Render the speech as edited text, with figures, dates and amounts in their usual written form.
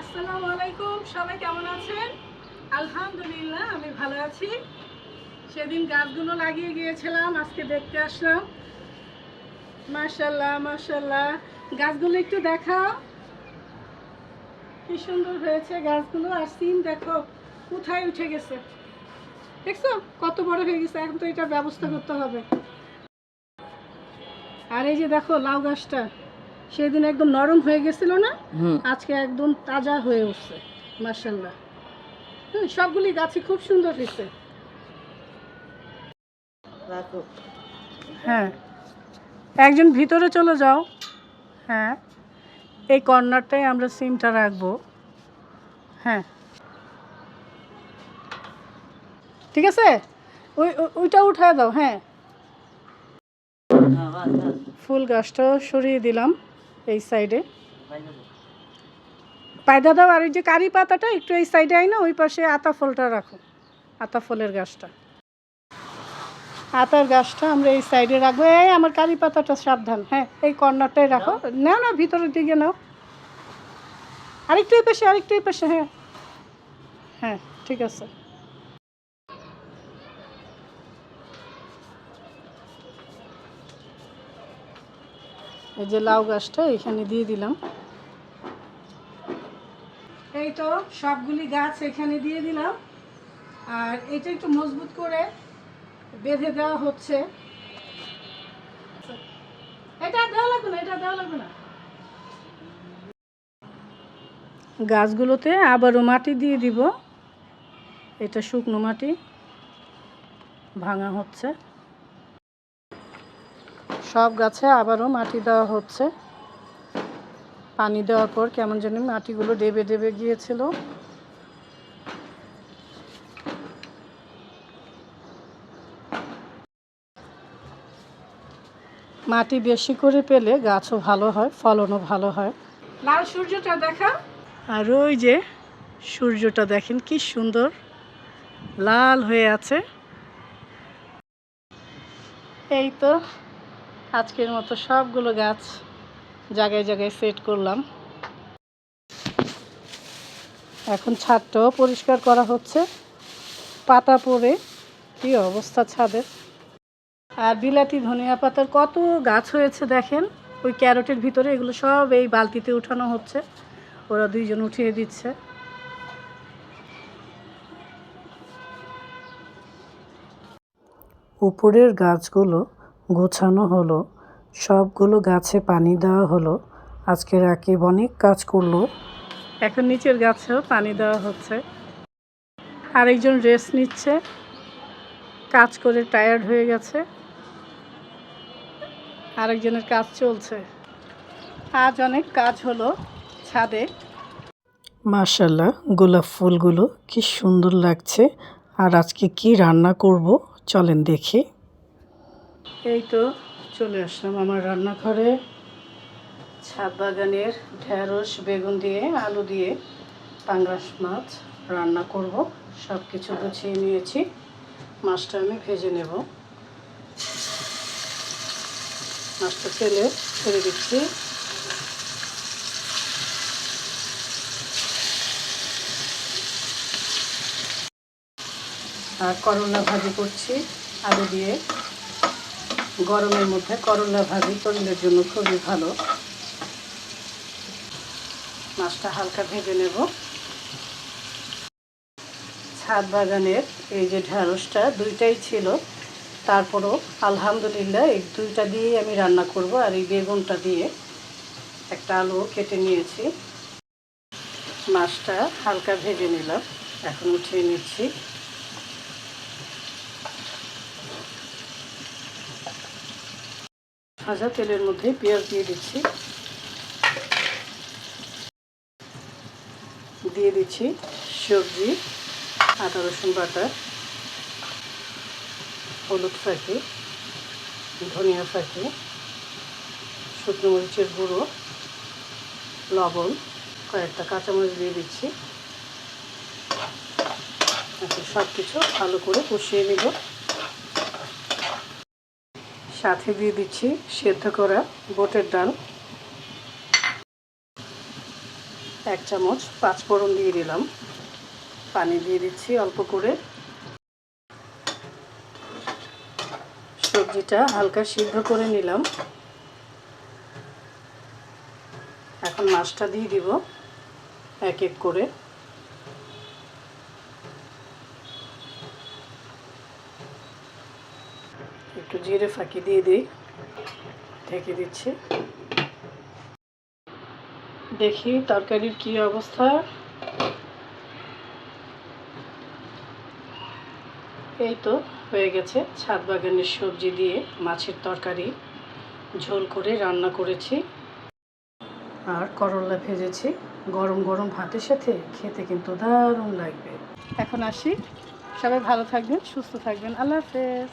আসসালামু আলাইকুম, সবাই কেমন আছেন? আলহামদুলিল্লাহ আমি ভালো আছি। সেদিন গাছগুলো লাগিয়ে গিয়েছিলাম, আজকে দেখতে আসলাম। মাশাআল্লাহ মাশাআল্লাহ, গাছগুলো একটু দেখাও, কি সুন্দর হয়েছে গাছগুলো। আর সিম দেখো কোথায় উঠে গেছে, দেখছো কত বড় হয়ে গেছে। এখন তো এটার ব্যবস্থা করতে হবে। আর এই যে দেখো লাউ গাছটা সেদিন একদম নরম হয়ে গেছিল না, আজকে একদম তাজা হয়ে উঠছে। মাশাআল্লাহ, সবগুলি গাছই খুব সুন্দর হয়েছে। হ্যাঁ, একজন ভিতরে চলে যাও। হ্যাঁ, এই কর্নারটায় আমরা সিমটা রাখবো। হ্যাঁ, ঠিক আছে, ওইটা উঠায় দাও। হ্যাঁ, ফুল গাছটাও সরিয়ে দিলাম এই সাইডে। পায়দা দাও। আর ওই যে কারি পাতাটা একটু এই সাইডে আই না, ওই পাশে আতা ফলটা রাখো। আতা ফলের গাছটা, আতার গাছটা আমরা এই সাইডে রাখবো। এই আমার কারি পাতাটা সাবধান। হ্যাঁ, এই কর্নারটায় রাখো। নাও না, ভিতরের দিকে নাও। আরেকটু এই পাশে, আরেকটু এই পাশে। হ্যাঁ হ্যাঁ, ঠিক আছে। এই যে লাউ গাছটা এখানে দিয়ে দিলাম। এই তো সবগুলি গাছ এখানে দিয়ে দিলাম। আর এটা একটু মজবুত করে বেঁধে দেওয়া হচ্ছে। এটা দেওয়া লাগবে না, এটা দেওয়া লাগবে না। গাছগুলোতে আবারও মাটি দিয়ে দিব। এটা শুকনো মাটি ভাঙা হচ্ছে। সব গাছে আবারও মাটি দেওয়া হচ্ছে। পানি দেওয়ার পর কেমন জানি মাটিগুলো ডেবে ডেবে গিয়েছিল। মাটি বেশি করে পেলে গাছও ভালো হয়, ফলনও ভালো হয়। লাল সূর্যটা দেখা, আর ওই যে সূর্যটা দেখেন কি সুন্দর লাল হয়ে আছে। এই তো আজকের মতো সবগুলো গাছ জায়গায় জায়গায় সেট করলাম। এখন ছাদটাও পরিষ্কার করা হচ্ছে। পাতা পড়ে কি অবস্থা ছাদের। আর বিলাতি ধনিয়া পাতার কত গাছ হয়েছে দেখেন ওই ক্যারটের ভিতরে। এগুলো সব এই বালতিতে উঠানো হচ্ছে, ওরা দুইজন উঠিয়ে দিচ্ছে। উপরের গাছগুলো গোছানো হলো, সবগুলো গাছে পানি দেওয়া হলো। আজকে রাকিব অনেক কাজ করলো। এখন নিচের গাছেও পানি দেওয়া হচ্ছে। আরেকজন রেস্ট নিচ্ছে, কাজ করে টায়ার্ড হয়ে গেছে। আরেকজনের কাজ চলছে। আজ অনেক কাজ হলো ছাদে। মাশাআল্লাহ, গোলাপ ফুলগুলো কি সুন্দর লাগছে। আর আজকে কি রান্না করব চলেন দেখি। এই তো চলে আসলাম আমার রান্নাঘরে। ছাদ বাগানের ঢেঁড়স বেগুন দিয়ে আলু দিয়ে পাঙ্গাস মাছ রান্না করব। সব কিছু গুছিয়ে নিয়েছি। মাছটা আমি ভেজে নেব। মাছটা তেলে ছেড়ে দিচ্ছি। আর করলা ভাজি করছি আলু দিয়ে। গরমের মধ্যে করলা ভাজি শরীরের জন্য খুবই ভালো। মাছটা হালকা ভেজে নেব। ছাদ বাগানের এই যে ঢেঁড়সটা দুইটাই ছিল, তারপরও আলহামদুলিল্লাহ এই দুইটা দিয়েই আমি রান্না করব। আর এই বেগুনটা দিয়ে একটা আলু কেটে নিয়েছি। মাছটা হালকা ভেজে নিলাম, এখন উঠিয়ে নিচ্ছি। ভাজা তেলের মধ্যে পেঁয়াজ দিয়ে দিচ্ছি। দিয়ে দিচ্ছি সবজি, আদা রসুন বাটা, হলুদ ফাঁকি, ধনিয়া ফাঁকি, শুকনো মরিচের গুঁড়ো, লবণ, কয়েকটা কাঁচামরিচ দিয়ে দিচ্ছি। এখন সব কিছু ভালো করে কষিয়ে নেব। সাথে দিয়ে দিচ্ছি সেদ্ধ করা বুটের ডাল। 1 চামচ 5 ফোড়ন দিয়ে দিলাম। পানি দিয়ে দিচ্ছি অল্প করে। সবজিটা হালকা সিদ্ধ করে নিলাম। এখন মাছটা দিয়ে দিব এক এক করে। একটু জিরে ফাঁকি দিয়ে দিই, ঢেকে দিচ্ছি। দেখি তরকারির কি অবস্থা। এই তো হয়ে গেছে, ছাদ বাগানের সবজি দিয়ে মাছের তরকারি ঝোল করে রান্না করেছি, আর করলা ভেজেছি। গরম গরম ভাতের সাথে খেতে কিন্তু দারুণ লাগবে। এখন আসি, সবাই ভালো থাকবেন, সুস্থ থাকবেন। আল্লাহ হাফেজ।